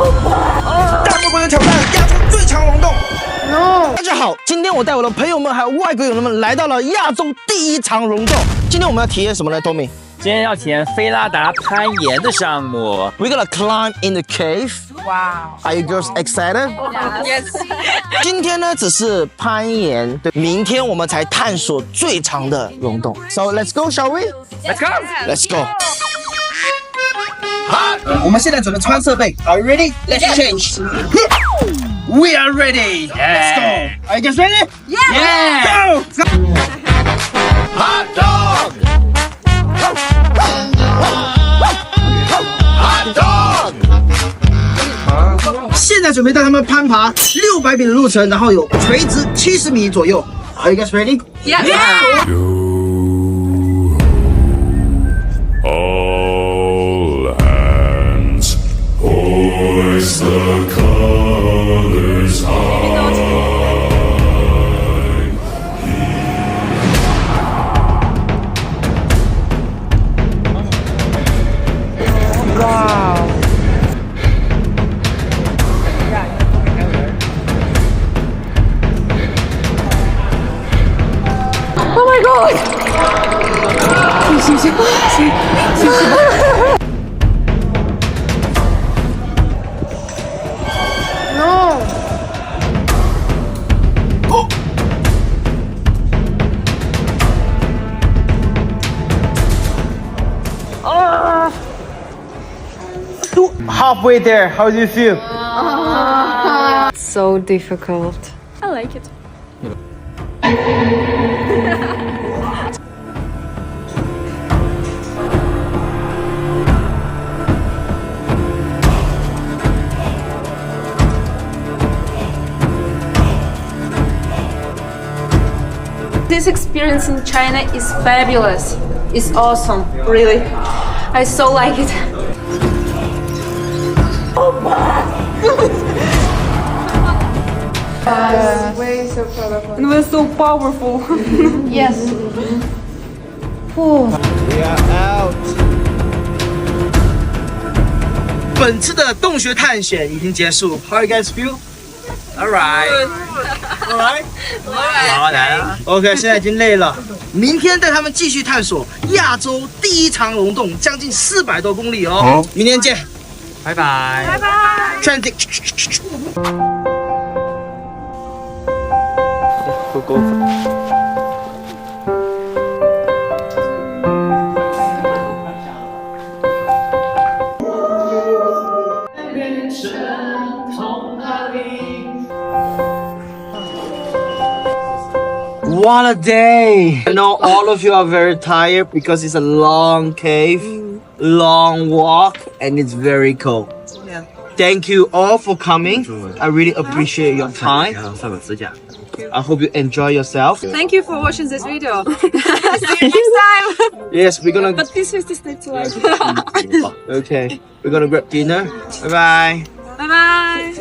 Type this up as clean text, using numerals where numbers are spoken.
大外国人挑战亚洲最长溶洞。大家好，今天我带我的朋友们还有外国友们来到了亚洲第1长溶洞。今天我们要体验什么呢 ，Tommy？ 今天要体验菲拉达攀岩的项目。We're gonna climb in the cave. Wow. Are you girls excited? Yes. 今天呢只是攀岩，对，明天我们才探索最长的溶洞。So let's go, shall we? Let's go. Let's go. 好，我们现在准备穿设备。Are you ready? Let's change. We are ready. Let's go. Are you guys ready? Yeah. Go. Hot dog. Hot dog. 现在准备带他们攀爬600米的路程，然后有垂直70米左右。Are you guys ready? Yeah. All hands, hoist the colors high. Wow. Oh my god! No. Halfway there, how do you feel? So difficult. I like it. This experience in China is fabulous. It's awesome, really. I so like it. Way so colorful. And we're so powerful. Yes. We are out. 本次的洞穴探险已经结束。How you guys feel? Alright. Alright. 好，来了。 OK， 现在已经累了。明天带他们继续探索亚洲第1长溶洞，将近400多公里哦。明天见，拜拜。Bye bye. Transit。What a day! I know all of you are very tired because it's a long cave, long walk, and it's very cold. Yeah. Thank you all for coming. I really appreciate your time. I hope you enjoy yourself. Thank you for watching this video. See you next time. Yes, we're gonna. But please use this next live. Okay, we're gonna grab dinner. Bye bye. Bye bye.